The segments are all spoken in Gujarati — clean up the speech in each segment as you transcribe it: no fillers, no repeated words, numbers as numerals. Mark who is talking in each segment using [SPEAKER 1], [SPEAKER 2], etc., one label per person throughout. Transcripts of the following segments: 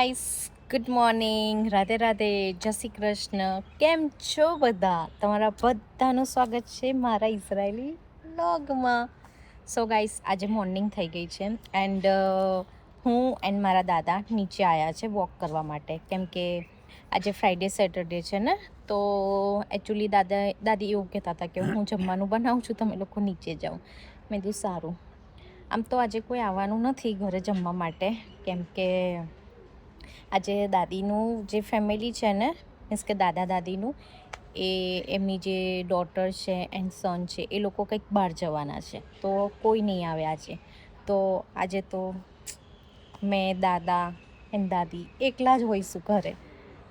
[SPEAKER 1] Guys, good morning, Radhe Radhe, જય શ્રી કૃષ્ણ. કેમ છો બધા? તમારા બધાનું સ્વાગત છે મારા ઇઝરાયલી વ્લોગમાં. સો ગાઈસ, આજે મોર્નિંગ થઈ ગઈ છે એન્ડ હું એન્ડ મારા દાદા નીચે આવ્યા છે વોક કરવા માટે, કેમ કે આજે ફ્રાઈડે સેટરડે છે ને, તો એકચ્યુઅલી દાદી એવું કહેતા હતા કે હું જમવાનું બનાવું છું, તમે લોકો નીચે જાઓ. મેં કીધું સારું. આમ તો આજે કોઈ આવવાનું નથી ઘરે જમવા માટે, કેમ કે આજે દાદીનું જે ફેમિલી છે ને, મીન્સ કે દાદા દાદીનું, એમની જે ડોટર છે એન્ડ સન છે, એ લોકો કંઈક બહાર જવાના છે, તો કોઈ નહીં આવે આજે. તો આજે તો મેં, દાદા એન્ડ દાદી એકલા જ હોઈશું ઘરે,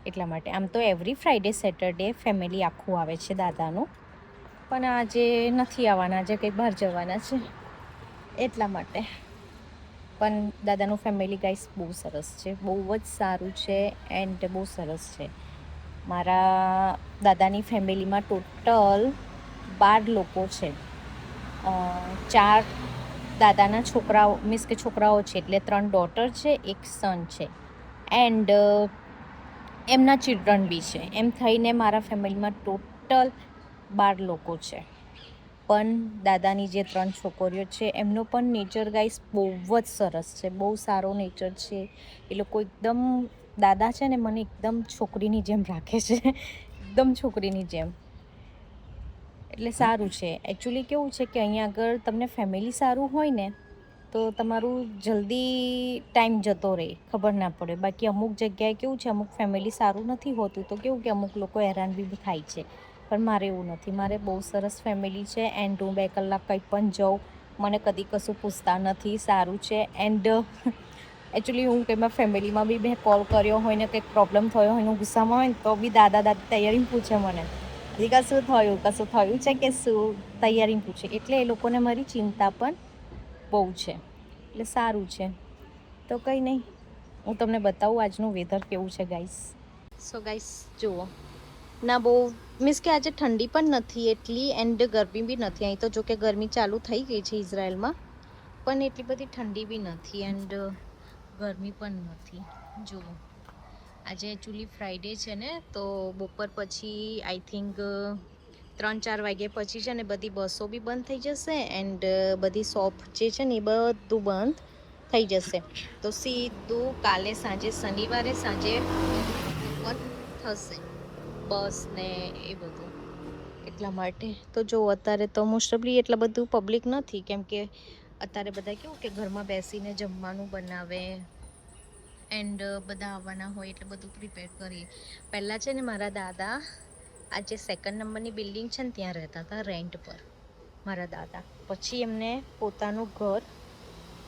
[SPEAKER 1] એટલા માટે. આમ તો એવરી ફ્રાઈડે સેટરડે ફેમિલી આખું આવે છે દાદાનું, પણ આજે નથી આવવાના, આજે કંઈ બહાર જવાના છે એટલા માટે. પણ દાદાનું ફેમિલી ગાઈસ બહુ સરસ છે, બહુ જ સારું છે એન્ડ બહુ સરસ છે. મારા દાદાની ફેમિલીમાં ટોટલ 12 લોકો છે. 4 દાદાના છોકરાઓ, મીન્સ કે છોકરાઓ છે, એટલે 3 ડોટર છે, 1 સન છે એન્ડ એમના ચિલ્ડ્રન બી છે. એમ થઈને મારા ફેમિલીમાં ટોટલ 12 લોકો છે. પણ દાદાની જે 3 છોકરીઓ છે એમનો પણ નેચર ગાઈસ બહુ જ સરસ છે, બહુ સારો નેચર છે. એ લોકો એકદમ, દાદા છે ને મને એકદમ છોકરીની જેમ રાખે છે એકદમ છોકરીની જેમ, એટલે સારું છે. એકચ્યુઅલી કેવું છે કે અહીંયા આગળ તમને ફેમિલી સારું હોય ને તો તમારું જલ્દી ટાઈમ જતો રહે, ખબર ના પડે. બાકી અમુક જગ્યાએ કેવું છે, અમુક ફેમિલી સારું નથી હોતું, તો કેવું કે અમુક લોકો હેરાન બી થાય છે. પણ મારે એવું નથી, મારે બહુ સરસ ફેમિલી છે એન્ડ હું 2 કલાક કંઈ પણ જાઉં, મને કદી કશું પૂછતા નથી, સારું છે. એન્ડ એકચ્યુઅલી હું કંઈમાં ફેમિલીમાં બી મેં કોલ કર્યો હોય ને કંઈક પ્રોબ્લેમ થયો હોય ને ગુસ્સામાં હોય ને તો બી દાદા દાદી તૈયારીમાં પૂછે મને, દીકા શું થયું, કશું થયું છે કે શું, તૈયારીમાં પૂછે. એટલે એ લોકોને મારી ચિંતા પણ બહુ છે, એટલે સારું છે. તો કંઈ નહીં, હું તમને બતાવું આજનું વેધર કેવું છે ગાઈસ. સો ગાઈસ જુઓ, ના બહુ, મીન્સ કે આજે ઠંડી પણ નથી એટલી એન્ડ ગરમી બી નથી. અહીં તો જો કે ગરમી ચાલુ થઈ ગઈ છે ઇઝરાયલમાં, પણ એટલી બધી ઠંડી બી નથી એન્ડ ગરમી પણ નથી. જુઓ, આજે એકચ્યુઅલી ફ્રાઈડે છે ને, તો બપોર પછી આઈ થિંક 3-4 વાગ્યા પછી છે ને બધી બસો બી બંધ થઈ જશે એન્ડ બધી શોપ જે છે ને એ બધું બંધ થઈ જશે. તો સીધું કાલે સાંજે, શનિવારે સાંજે ઓપન થશે બસ ને એ બધું, એટલા માટે. તો જો અત્યારે તો મોસ્ટ ઓફલી એટલા બધું પબ્લિક નથી, કેમ કે અત્યારે બધા કેવું કે ઘરમાં બેસીને જમવાનું બનાવે એન્ડ બધા આવવાના હોય એટલે બધું પ્રિપેર કરીએ. પહેલાં છે ને મારા દાદા આ જે 2nd નંબરની બિલ્ડિંગ છે ને ત્યાં રહેતા હતા રેન્ટ પર મારા દાદા. પછી એમને પોતાનું ઘર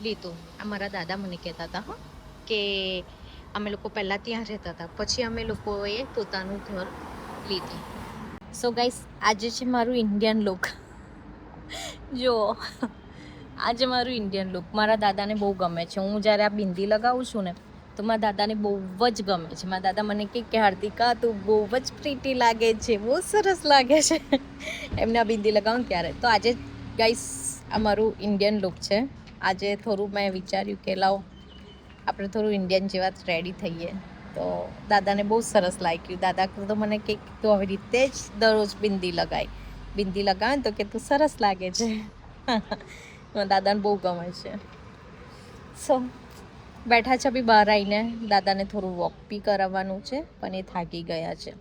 [SPEAKER 1] લીધું. આ મારા દાદા મને કહેતા હતા હા, કે અમે લોકો પહેલાં ત્યાં રહેતા હતા, પછી અમે લોકોએ પોતાનું ઘર લીધું. સો ગાઈસ, આજે છે મારું ઇન્ડિયન લુક. જુઓ, આજે મારું ઇન્ડિયન લુક મારા દાદાને બહુ ગમે છે. હું જ્યારે આ બિંદી લગાવું છું ને તો મારા દાદાને બહુ જ ગમે છે. મારા દાદા મને કહે કે હાર્દિકા તું બહુ જ પ્રીટી લાગે છે, બહુ સરસ લાગે છે એમને આ બિંદી લગાવું ને ત્યારે. તો આજે ગાઈસ આ મારું ઇન્ડિયન લુક છે. આજે થોડું મેં વિચાર્યું કે લાવો આપણે થોડું ઇન્ડિયન જેવા રેડી થઈએ, તો દાદાને બહુ સરસ લાગ્યું. દાદા તો મને કે તું આવી રીતે જ દરરોજ બિંદી લગાય, બિંદી લગાવે ને તો કે તું સરસ લાગે છે દાદાને બહુ ગમે છે. સો બેઠા છે બી બહાર આવીને, દાદાને થોડું વોક બી કરાવવાનું છે, પણ એ થાકી ગયા છે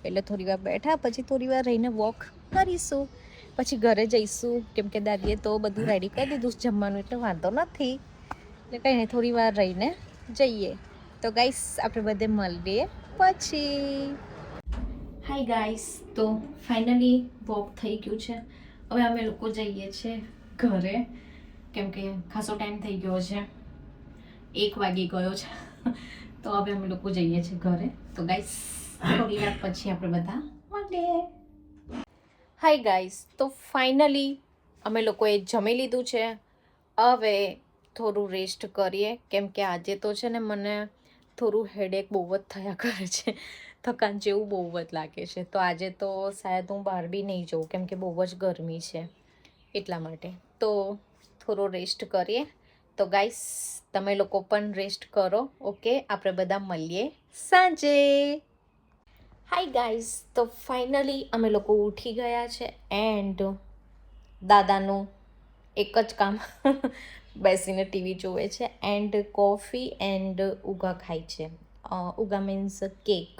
[SPEAKER 1] એટલે થોડી વાર બેઠા, પછી થોડી વાર રહીને વોક કરીશું, પછી ઘરે જઈશું, કેમ કે દાદીએ તો બધું રેડી કરી દીધું જમવાનું, એટલે વાંધો નથી. એટલે કંઈ નહીં, થોડી વાર રહીને જઈએ. તો ગાઈસ આપણે બધે મળીએ પછી. હાય ગાઈસ, તો ફાઇનલી વોક થઈ ગયું છે. હવે અમે લોકો જઈએ છીએ ઘરે, કેમ કે ખાસો ટાઈમ થઈ ગયો છે, 1 વાગી ગયો છે તો હવે અમે લોકો જઈએ છીએ ઘરે. તો ગાઈસ થોડી વાર પછી આપણે બધા મળીએ. હાય ગાઈસ, તો ફાઇનલી અમે લોકોએ જમી લીધું છે. હવે થોડું રેસ્ટ કરીએ, કેમ કે આજે તો છે ને મને થોડું હેડેક બહુ જ થયા કરે છે, થકાન જેવું બહુ જ લાગે છે. તો આજે તો શાયદ હું બહાર બી નહીં જાઉં, કેમ કે બહુ જ ગરમી છે એટલા માટે. તો થોડો રેસ્ટ કરીએ તો ગાઈસ તમે લોકો પણ રેસ્ટ કરો. ઓકે, આપણે બધા મળીએ સાંજે. હાય ગાઈસ, તો ફાઇનલી અમે લોકો ઉઠી ગયા છે એન્ડ દાદાનું એક જ કામ બેસીને ટીવી જોવે છે એન્ડ કોફી એન્ડ ઉગા ખાય છે. ઉગા મીન્સ કેક.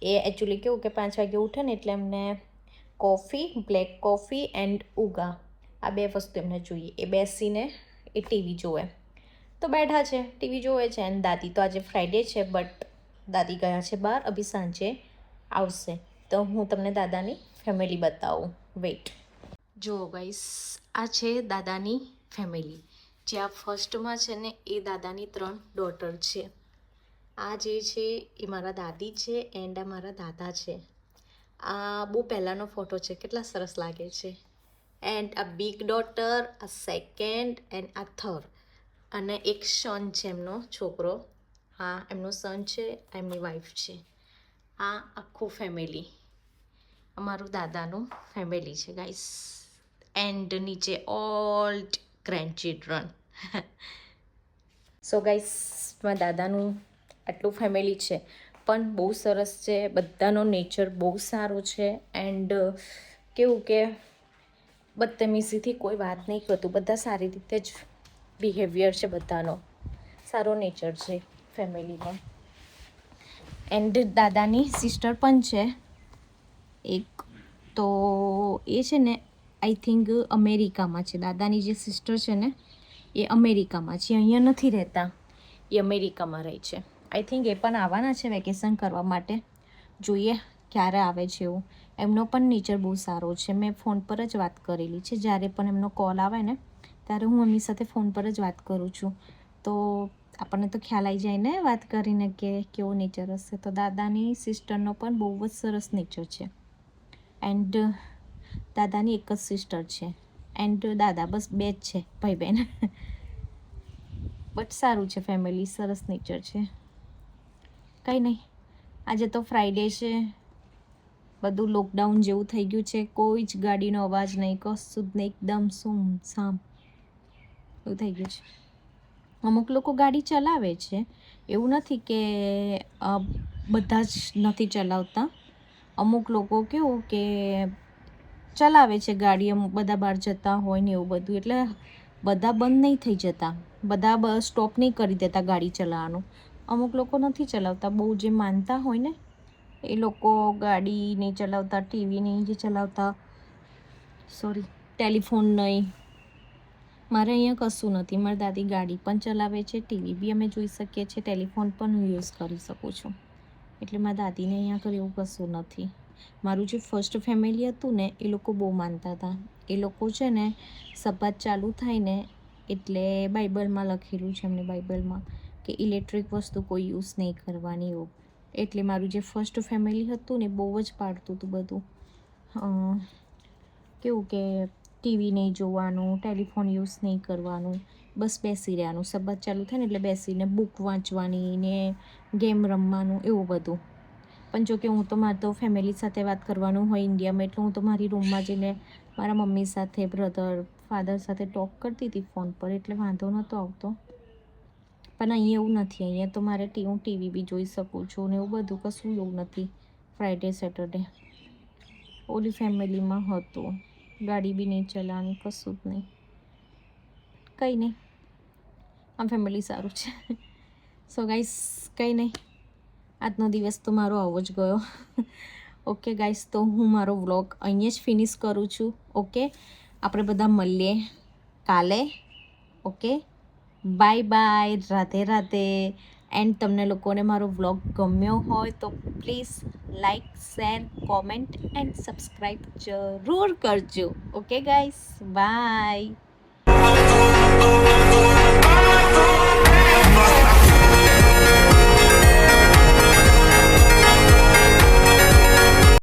[SPEAKER 1] એ એકચ્યુઅલી કેવું કે 5 વાગે ઉઠે ને એટલે એમને કોફી, બ્લેક કોફી એન્ડ ઉગા આ 2 વસ્તુ એમને જોઈએ. એ બેસીને એ ટીવી જોવે. તો બેઠા છે, ટીવી જોવે છે. એન્ડ દાદી તો આજે ફ્રાઈડે છે બટ દાદી ગયા છે બહાર. અભી સાંજે આવશે તો હું તમને દાદાની ફેમિલી બતાવું. વેઇટ. જો ગાઈસ, આ છે દાદાની ફેમિલી. જે આ ફર્સ્ટમાં છે ને એ દાદાની 3 ડોટર છે. આ જે છે એ મારા દાદી છે એન્ડ આ મારા દાદા છે. આ બહુ પહેલાંનો ફોટો છે, કેટલા સરસ લાગે છે. એન્ડ આ બિગ ડોટર, આ સેકન્ડ એન્ડ આ થર્ડ. અને એક સન છે એમનો છોકરો. હા, એમનો સન છે, એમની વાઈફ છે. આ આખું ફેમિલી અમારું દાદાનું ફેમિલી છે ગાઈસ. એન્ડ નીચે all grandchildren. So guys, મારા દાદાનું આટલું ફેમિલી છે પણ બહુ સરસ છે. બધાનો નેચર બહુ સારો છે એન્ડ કેવું કે બદતમીઝીથી કોઈ વાત નહીં કરતું. બધા સારી રીતે જ બિહેવિયર છે. બધાનો સારો નેચર છે ફેમિલીમાં. એન્ડ દાદાની સિસ્ટર પણ છે એક. તો એ છે ને આઈ થિંક અમેરિકામાં છે. દાદાની જે સિસ્ટર છે ને એ અમેરિકામાં છે, અહીંયા નથી રહેતા. એ અમેરિકામાં રહે છે. આઈ થિંક એ પણ આવવાના છે વેકેશન કરવા માટે. જોઈએ ક્યારે આવે છે એવું. એમનો પણ નેચર બહુ સારો છે. મેં ફોન પર જ વાત કરેલી છે. જ્યારે પણ એમનો કોલ આવે ને ત્યારે હું એમની સાથે ફોન પર જ વાત કરું છું. તો આપણને તો ખ્યાલ આવી જાય ને વાત કરીને કે કેવો નેચર હશે. તો દાદાની સિસ્ટરનો પણ બહુ જ સરસ નેચર છે. એન્ડ દાદાની એક જ સિસ્ટર છે એન્ડ દાદા બસ 2 જ છે, ભાઈ બહેન. બટ સારું છે ફેમિલી, સરસ નેચર છે. કંઈ નહીં, આજે તો ફ્રાઈડે છે. બધું લોકડાઉન જેવું થઈ ગયું છે. કોઈ જ ગાડીનો અવાજ નહીં, કશું જ નહીં. એકદમ સુમસામ એવું થઈ ગયું છે. અમુક લોકો ગાડી ચલાવે છે, એવું નથી કે બધા જ નથી ચલાવતા. અમુક લોકો કેવું કે ચલાવે છે ગાડી. અમુક બધા બહાર જતા હોય ને એવું બધું. એટલે બધા બંધ નહીં થઈ જતા, બધા સ્ટોપ નહીં કરી દેતા ગાડી ચલાવવાનું. અમુક લોકો નથી ચલાવતા. બહુ જે માનતા હોય ને એ લોકો ગાડી નહીં ચલાવતા, ટીવી નહીં જે ચલાવતા, સોરી ટેલિફોન નહીં. મારે અહીંયા કશું નથી. મારી દાદી ગાડી પણ ચલાવે છે, ટીવી બી અમે જોઈ શકીએ છીએ, ટેલિફોન પણ હું યુઝ કરી શકું છું. એટલે મારા દાદીને અહીંયા આગળ એવું કશું નથી. મારું જે ફર્સ્ટ ફેમિલી હતું ને એ લોકો બહુ માનતા હતા. એ લોકો છે ને સપ્તાહ ચાલુ થાય ને એટલે બાઇબલમાં લખેલું છે એમને, બાઇબલમાં કે ઇલેક્ટ્રિક વસ્તુ કોઈ યુઝ નહીં કરવાની એવું. એટલે મારું જે ફર્સ્ટ ફેમિલી હતું ને બહુ જ પાડતું હતું બધું. કેવું કે ટીવી નહીં જોવાનું, ટેલિફોન યુઝ નહીં કરવાનું, બસ બેસી રહેવાનું. સબ્બાત ચાલુ થાય ને એટલે બેસીને બુક વાંચવાની ને ગેમ રમવાનું એવું બધું. પણ જો કે હું તો મારે તો ફેમિલી સાથે વાત કરવાનું હોય ઇન્ડિયામાં, એટલે હું તો મારી રૂમમાં જઈને મારા મમ્મી સાથે, બ્રધર, ફાધર સાથે ટોક કરતી હતી ફોન પર, એટલે વાંધો નહોતો આવતો. પણ અહીંયા એવું નથી. અહીંયા તો મારે હું ટીવી બી જોઈ શકું છું ને એવું બધું. કશું એવું નથી. ફ્રાઈડે સેટરડે ઓલી ફેમિલીમાં હતું, ગાડી બી નહીં ચલાવવાની, કશું જ નહીં. કંઈ નહીં, આમ ફેમિલી સારું છે. સો ગાઈસ, કંઈ નહીં, આજનો દિવસ તો મારો આવો જ ગયો. ઓકે ગાઈસ, તો હું મારો વ્લોગ અહીંયા જ ફિનિશ કરું છું. ઓકે, આપણે બધા મળીએ કાલે. Okay, bye bye, Radhe Radhe. And તમને લોકોને મારો વ્લોગ ગમ્યો હોય તો please like, share, comment and subscribe જરૂર કરજો. Okay guys, by.